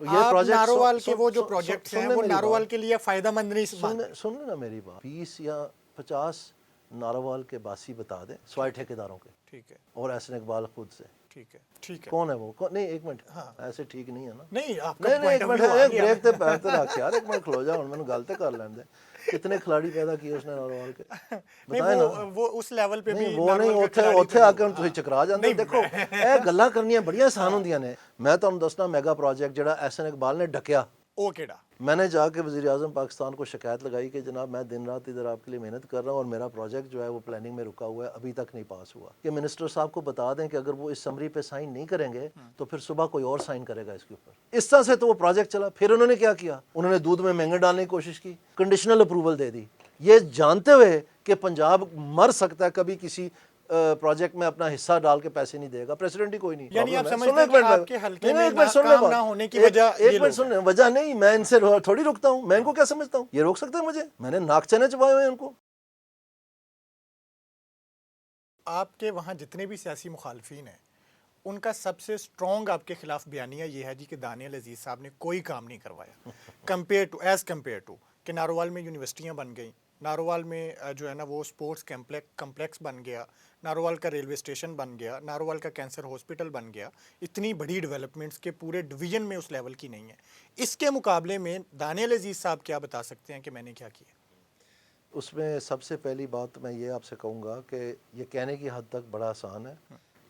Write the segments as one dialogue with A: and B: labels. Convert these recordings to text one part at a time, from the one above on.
A: یہ پروجیکٹ
B: نارووال کے وہ جو پروجیکٹس ہیں وہ نارووال کے لیے فائدہ مند نہیں
A: سن لیں نا میری بات. 20 یا 50 نارووال کے باسی بتا دیں سوائے ٹھیکیداروں کے.
B: ٹھیک ہے.
A: اور احسن اقبال خود سے.
B: ٹھیک ہے. ٹھیک ہے.
A: کون ہے وہ؟ نہیں ایک منٹ, ایسے ٹھیک نہیں ہے نا.
B: نہیں آپ کا
A: نہیں ایک منٹ, ایک بریک تے پیر تے رکھ یار, ایک منٹ کھلو جا, ہن مینوں گل تے کر لین دے. کتنے کھلاڑی پیدا کیے اس نے نارووال کے, بتائیں نا.
B: وہ اس لیول پہ بھی
A: وہ نہیں, اوتھے آ کے تسی چکرا جاندے. دیکھو اے گلاں کرنیاں بڑیاں آسان ہوندیاں نے. میں تانوں دسنا میگا پروجیکٹ جڑا احسن اقبال نے ڈکیا,
B: او کیڑا,
A: میں نے جا کے وزیر اعظم پاکستان کو شکایت لگائی کہ جناب میں دن رات ادھر آپ کے لیے محنت کر رہا ہوں اور میرا پروجیکٹ جو ہے وہ پلاننگ میں رکا ہوا ہے, ابھی تک نہیں پاس ہوا. کہ منسٹر صاحب کو بتا دیں کہ اگر وہ اس سمری پہ سائن نہیں کریں گے تو پھر صبح کوئی اور سائن کرے گا اس کے اوپر. اس طرح سے تو وہ پروجیکٹ چلا. پھر انہوں نے کیا کیا, انہوں نے دودھ میں مہنگے ڈالنے کی کوشش کی, کنڈیشنل اپروول دے دی, یہ جانتے ہوئے کہ پنجاب مر سکتا ہے کبھی کسی پروجیکٹ میں اپنا حصہ ڈال کے پیسے نہیں دے گا. پریسیڈنٹ ہی کوئی نہیں.
B: یعنی آپ سمجھتے ہیں کہ آپ کے حلقے میں کام نہ ہونے کی وجہ
A: ایک منٹ سن لیں, وجہ نہیں, میں ان سے تھوڑی رکتا ہوں. میں ان کو کیا سمجھتا ہوں, یہ روک سکتے ہیں مجھے؟ میں نے ناک چنے چبائے ہوئے ان کو.
B: آپ کے وہاں جتنے بھی سیاسی مخالفین ہیں ان کا سب سے سٹرونگ آپ کے خلاف بیانیہ یہ ہے جی کہ دانیال عزیز صاحب نے کوئی کام نہیں کروایا ایز کمپیئر ٹو کہ نارووال میں یونیورسٹیاں بن گئیں, نارووال میں جو ہے نا وہ سپورٹس کمپلیکس بن گیا, نارووال کا ریلوے اسٹیشن بن گیا, نارووال کا کینسر ہاسپٹل بن گیا. اتنی بڑی ڈیولپمنٹس کے پورے ڈویژن میں اس لیول کی نہیں ہے. اس کے مقابلے میں دانیال عزیز صاحب کیا بتا سکتے ہیں کہ میں نے کیا کیا؟
A: اس میں سب سے پہلی بات میں یہ آپ سے کہوں گا کہ یہ کہنے کی حد تک بڑا آسان ہے,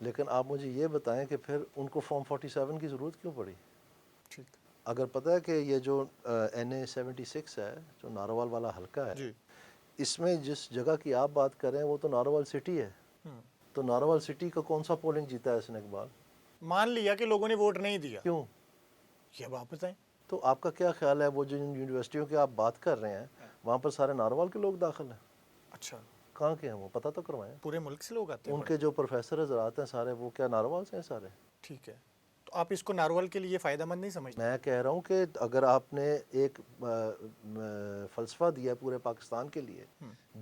A: لیکن آپ مجھے یہ بتائیں کہ پھر ان کو فارم 47 کی ضرورت کیوں پڑی؟
B: ٹھیک.
A: اگر پتہ ہے کہ یہ جو NA76 ہے جو نارووال والا حلقہ ہے, اس میں جس جگہ کی آپ بات کر رہے ہیں وہ تو نارووال سٹی ہے. تو نارووال سٹی کا کون سا پولنگ جیتا ہے احسن اقبال؟
B: مان لیا کہ لوگوں نے ووٹ نہیں دیا.
A: کیوں؟
B: یہ اب آپ بتائیں.
A: تو آپ کا کیا خیال ہے, وہ جو یونیورسٹیوں کی آپ بات کر رہے ہیں وہاں پر سارے نارووال کے لوگ داخل ہیں؟
B: اچھا,
A: کہاں کے ہیں وہ پتہ تو کروائیں.
B: پورے ملک سے لوگ آتے ہیں.
A: ان کے جو پروفیسر حضرات ہیں سارے وہ کیا نارووال سے ہیں سارے؟
B: ٹھیک ہے, تو آپ اس کو نارووال کے لیے فائدہ مند نہیں سمجھتے؟
A: میں کہہ رہا ہوں کہ اگر آپ نے ایک فلسفہ دیا ہے پورے پاکستان کے لیے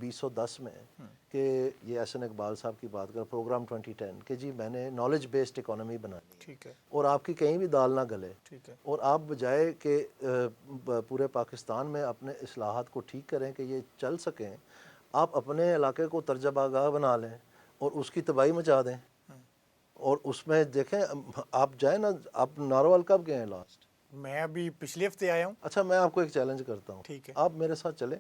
A: 2010 میں کہ یہ احسن اقبال صاحب کی بات کر پروگرام 2010 کہ جی میں نے نالج بیسڈ اکانومی بنانی ہے,
B: ٹھیک ہے,
A: اور آپ کی کہیں بھی دال نہ گلے,
B: ٹھیک ہے,
A: اور آپ بجائے کہ پورے پاکستان میں اپنے اصلاحات کو ٹھیک کریں کہ یہ چل سکیں, آپ اپنے علاقے کو ترجمہ آگاہ بنا لیں اور اس کی تباہی مچا دیں. اور اس میں دیکھیں آپ جائیں نا, آپ نارووال کب گئے ہیں لاسٹ؟
B: میں ابھی پچھلے ہفتے آیا ہوں.
A: اچھا میں آپ کو ایک چیلنج کرتا ہوں,
B: ٹھیک ہے,
A: آپ میرے ساتھ چلیں.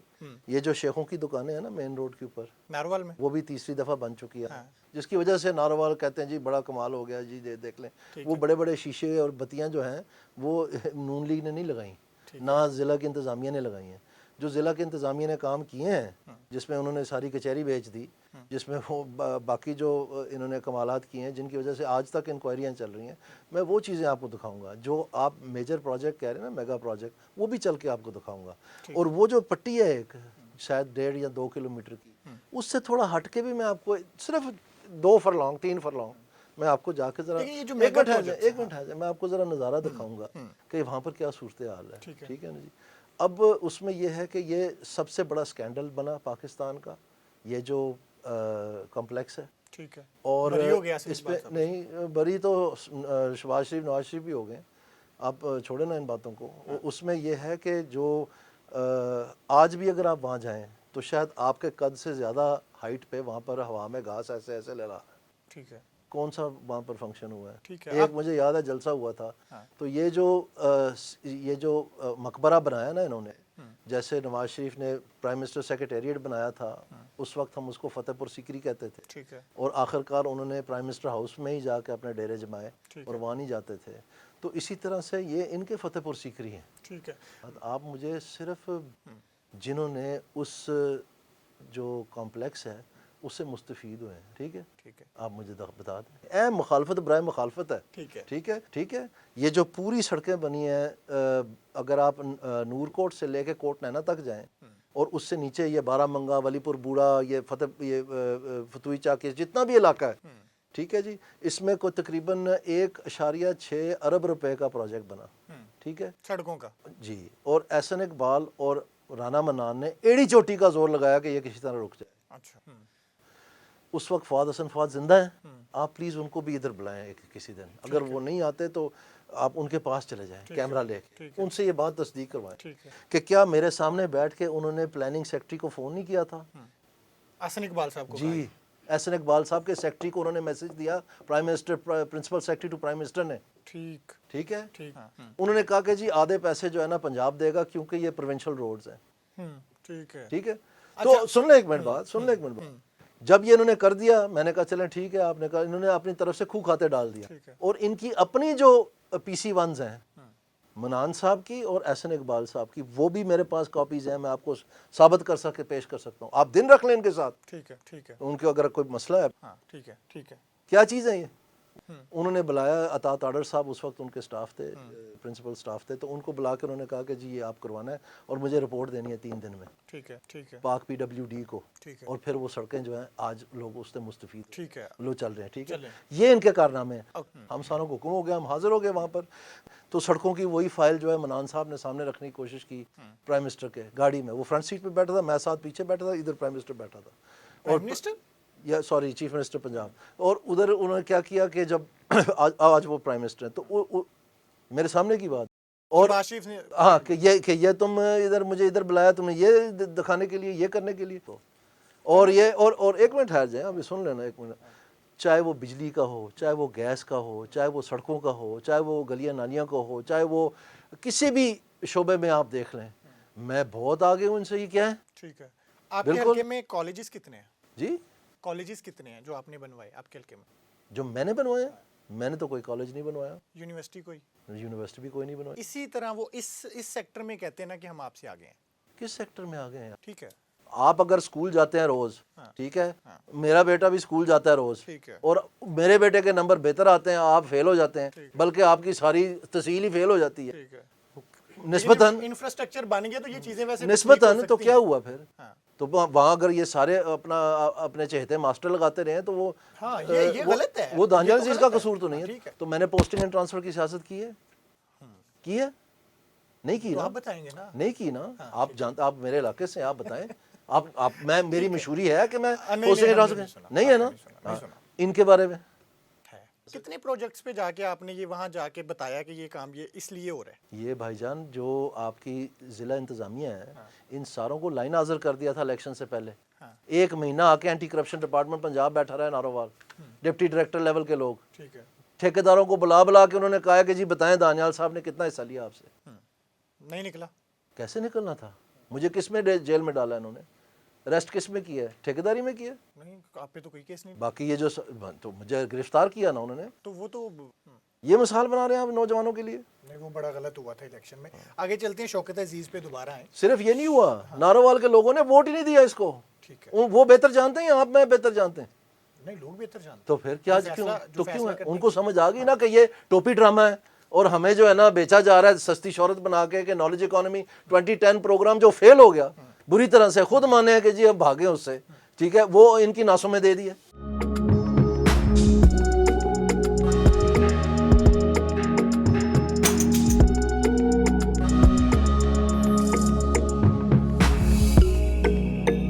A: یہ جو شیخوں کی دکانیں ہیں نا مین روڈ کے اوپر
B: نارووال میں,
A: وہ بھی تیسری دفعہ بن چکی ہے, جس کی وجہ سے نارووال کہتے ہیں جی بڑا کمال ہو گیا جی, دیکھ لیں وہ بڑے بڑے شیشے اور بتیاں جو ہیں وہ نون لیگ نے نہیں لگائیں, نہ ضلع کی انتظامیہ نے لگائی ہیں. جو ضلع کی انتظامیہ نے کام کیے ہیں جس میں انہوں نے ساری کچہری بیچ دی, جس میں وہ باقی جو انہوں نے کمالات کیے ہیں جن کی وجہ سے آج تک انکوائریاں چل رہی ہیں, میں وہ چیزیں آپ کو دکھاؤں گا. جو آپ میجر پروجیکٹ کہہ رہے ہیں نا میگا پروجیکٹ, وہ بھی چل کے آپ کو دکھاؤں گا. اور وہ جو پٹی ہے ایک شاید 1.5 یا 2 کلومیٹر کی, اس سے تھوڑا ہٹ کے بھی میں آپ کو صرف 2 فرلانگ 3 فرلانگ میں آپ کو جا کے ذرا ایک منٹ ہے میں آپ کو ذرا نظارہ دکھاؤں گا کہ وہاں پر کیا صورتحال ہے. ٹھیک ہے نا جی. اب اس میں یہ ہے کہ یہ سب سے بڑا سکینڈل بنا پاکستان کا یہ جو کمپلیکس ہے.
B: ٹھیک ہے,
A: اور اس پہ نہیں بری تو شہباز شریف نواز شریف بھی ہو گئے, آپ چھوڑیں نا ان باتوں کو. اس میں یہ ہے کہ جو آج بھی اگر آپ وہاں جائیں تو شاید آپ کے قد سے زیادہ ہائٹ پہ وہاں پر ہوا میں گھاس ایسے ایسے لے رہا ہے.
B: ٹھیک ہے,
A: کون سا وہاں پر فنکشن ہوا ہے؟
B: ایک
A: مجھے یاد ہے جلسہ ہوا تھا. تو یہ جو مقبرہ بنایا نا انہوں نے, جیسے نواز شریف نے پرائم منسٹر سیکریٹریٹ بنایا تھا, اس وقت ہم اس کو فتح پور سیکری کہتے تھے.
B: ٹھیک ہے,
A: اور آخر کار انہوں نے پرائم منسٹر ہاؤس میں ہی جا کے اپنے ڈیرے جمائے اور وہاں نہیں جاتے تھے. تو اسی طرح سے یہ ان کے فتح پور سیکری ہیں.
B: ٹھیک ہے,
A: آپ مجھے صرف جنہوں نے اس جو کمپلیکس ہے اس سے مستفید ہوئے ہیں, ٹھیک ہے, آپ مجھے بتا دیں. اے مخالفت برائے مخالفت ہے. ٹھیک ہے. یہ جو پوری سڑکیں بنی ہیں, اگر آپ نور کوٹ سے لے کے کوٹ نینا تک جائیں اور اس سے نیچے یہ بارہ منگا, ولی پور بوڑھا, یہ فتوی چاکی, جتنا بھی علاقہ ہے, ٹھیک ہے جی, اس میں کوئی تقریباً 1.6 ارب روپے کا پروجیکٹ بنا. ٹھیک ہے,
B: سڑکوں کا.
A: جی. اور احسن اقبال اور رانا منان نے ایڑی چوٹی کا زور لگایا کہ یہ کسی طرح رک جائے.
B: اچھا,
A: اس وقت فؤاد حسن فؤاد زندہ ہیں, آپ پلیز ان کو بھی ادھر بلائیں کسی دن. اگر وہ نہیں آتے تو آپ ان کے پاس چلے جائیں کیمرہ لے کے، ان سے یہ بات تصدیق کروائیں
B: ٹھیک ہے.
A: کہ کیا میرے سامنے بیٹھ کے انہوں نے پلاننگ سیکٹری کو فون نہیں کیا تھا؟
B: احسن اقبال صاحب کو
A: جی، احسن اقبال صاحب کے سیکٹری کو انہوں نے میسج دیا، prime minister, principal secretary to prime minister نے،
B: ٹھیک
A: ٹھیک ہے.
B: ٹھیک.
A: انہوں نے کہا کہ جی آدھے پیسے جو ہے نا پنجاب دے گا کیونکہ یہ پروونشل روڈز ہیں.
B: ٹھیک ہے.
A: ٹھیک ہے. تو سن لیں ایک منٹ بات، سن لیں ایک منٹ بات. جب یہ انہوں نے کر دیا میں نے کہا چلیں ٹھیک ہے، آپ نے کہا انہوں نے اپنی طرف سے کھو کھاتے ڈال دیا. اور ان کی اپنی جو پی سی ونز ہیں منان صاحب کی اور احسن اقبال صاحب کی، وہ بھی میرے پاس کاپیز ہیں، میں آپ کو ثابت کر سکے پیش کر سکتا ہوں. آپ دن رکھ لیں ان کے ساتھ،
B: ٹھیک ہے. ٹھیک ہے.
A: ان کے اگر کوئی مسئلہ ہے.
B: ہاں ٹھیک ہے. ٹھیک ہے.
A: کیا چیز ہے یہ؟ انہوں نے بلایا عطا تاڑر صاحب اس وقت ان کے سٹاف تھے، پرنسپل سٹاف تھے، تو ان کو بلا کے انہوں نے کہا کہ جی یہ آپ کروانا ہے اور مجھے رپورٹ دینی ہے 3 دن میں.
B: ٹھیک ہے. ٹھیک ہے.
A: پاک پی ڈبلیو ڈی کو.
B: ٹھیک ہے.
A: اور پھر وہ سڑکیں جو ہیں آج لوگ اس سے مستفید ہیں،
B: ٹھیک ہے.
A: لوگ چل رہے ہیں. ٹھیک ہے.
B: چلیں.
A: یہ ان کے کارنامے ہیں. ہم ساروں کو حکم ہو گیا، ہم حاضر ہو گئے وہاں پر. تو سڑکوں کی وہی فائل جو ہے منان صاحب نے سامنے رکھنے کی کوشش کی پرائم منسٹر کے گاڑی میں. وہ فرنٹ سیٹ پہ بیٹھا تھا، میں ساتھ پیچھے بیٹھا تھا، ادھر پرائم منسٹر بیٹھا تھا،
B: پرائم منسٹر
A: یا سوری چیف منسٹر پنجاب. اور ادھر انہوں نے کیا کیا کہ جب آج وہ پرائم منسٹر ہیں تو میرے سامنے کی بات، اور
B: شریف نے
A: ہاں کہ یہ تم ادھر مجھے ادھر بلایا تم نے یہ دکھانے کے لیے، یہ کرنے کے لیے. تو اور یہ اور ایک منٹ ٹھہر جائیں، ابھی سن لینا ایک منٹ. چاہے وہ بجلی کا ہو، چاہے وہ گیس کا ہو، چاہے وہ سڑکوں کا ہو، چاہے وہ گلیاں نالیاں کا ہو، چاہے وہ کسی بھی شعبے میں آپ دیکھ لیں، میں بہت آگے ہوں ان سے. یہ کیا ہے؟
B: ٹھیک ہے. آپ کے حلقے میں کالجز کتنے ہیں؟
A: جی
B: کالجز کتنے ہیں جو آپ نے بنوائے آپ کے حلقے میں؟
A: جو میں نے بنوایا، میں نے تو کوئی کالج نہیں بنوایا،
B: یونیورسٹی کوئی؟
A: یونیورسٹی بھی کوئی نہیں بنوائی.
B: اسی طرح وہ اس سیکٹر میں کہتے ہیں نا کہ ہم آپ سے آگے ہیں.
A: کس سیکٹر میں آگے ہیں؟
B: ٹھیک ہے.
A: آپ اگر اسکول جاتے ہیں روز، ٹھیک ہے، میرا بیٹا بھی اسکول جاتا ہے روز،
B: ٹھیک ہے.
A: اور میرے بیٹے کے نمبر بہتر آتے ہیں، آپ فیل ہو جاتے ہیں، بلکہ آپ کی ساری تحصیل ہی فیل ہو جاتی ہے
B: ٹھیک ہے.
A: نسبتاً.
B: انفراسٹرکچر بن گیا تو یہ چیزیں ویسے
A: نسبتاً تو کیا ہوا پھر؟ تو وہاں اگر یہ سارے اپنے چہتے ماسٹر لگاتے رہے ہیں تو وہ
B: یہ غلط ہے.
A: وہ دانیال عزیز کا قصور تو نہیں ہے. تو میں نے پوسٹنگ اینڈ ٹرانسفر کی سیاست کی ہے؟ کی ہے؟ نہیں کی نا.
B: آپ بتائیں گے نا.
A: نہیں کی نا. آپ جانتے، آپ میرے علاقے سے، آپ بتائیں. آپ میں میری مشہوری ہے کہ میں پوسٹنگ اینڈ ٹرانسفر نہیں ہے نا. ان کے بارے میں
B: کتنے پروجیکٹس پہ جا کے آپ نے یہ وہاں جا کے بتایا کہ یہ کام یہ اس لیے ہو رہا ہے؟
A: یہ بھائی جان جو آپ کی ضلع انتظامیہ ہے، ان ساروں کو لائن حاضر کر دیا تھا الیکشن سے پہلے. 1 مہینہ آ کے اینٹی کرپشن ڈپارٹمنٹ پنجاب بیٹھا رہا ہے نارووال، ڈپٹی ڈائریکٹر لیول کے لوگ.
B: ٹھیک ہے.
A: ٹھیکیداروں کو بلا کے انہوں نے کہا کہ جی بتائیں دانیال صاحب نے کتنا حصہ لیا آپ سے.
B: نہیں نکلا.
A: کیسے نکلنا تھا؟ مجھے کس میں جیل میں ڈالا انہوں نے؟ ریسٹ کس میں کیا ہے؟ ٹھیکیداری میں کیا؟
B: نہیں، آپ پہ تو کوئی کیس نہیں.
A: باقی یہ جو تو مجھے گرفتار کیا نا انہوں نے،
B: تو وہ تو
A: یہ مثال بنا رہے ہیں آپ نوجوانوں کے لیے.
B: نہیں، وہ بڑا غلط ہوا تھا الیکشن میں. آگے چلتے ہیں. شوکت عزیز پہ دوبارہ آئیں.
A: صرف یہ نہیں ہوا، نارووال کے لوگوں نے ووٹ ہی نہیں دیا اس کو.
B: ٹھیک ہے.
A: وہ بہتر جانتے ہیں، آپ میں بہتر جانتے ہیں.
B: نہیں، لوگ بہتر جانتے.
A: تو پھر کیا کیوں ہے؟ ان کو سمجھ آ گئی نا کہ یہ ٹوپی ڈرامہ ہے اور ہمیں جو ہے نا بیچا جا رہا ہے سستی شہرت بنا کے کہ نالج اکانومی 2010 پروگرام جو فیل ہو گیا بری طرح سے، خود مانے ہیں کہ جی اب بھاگے اس سے. ٹھیک ہے، وہ ان کی ناسوں میں دے دی ہے.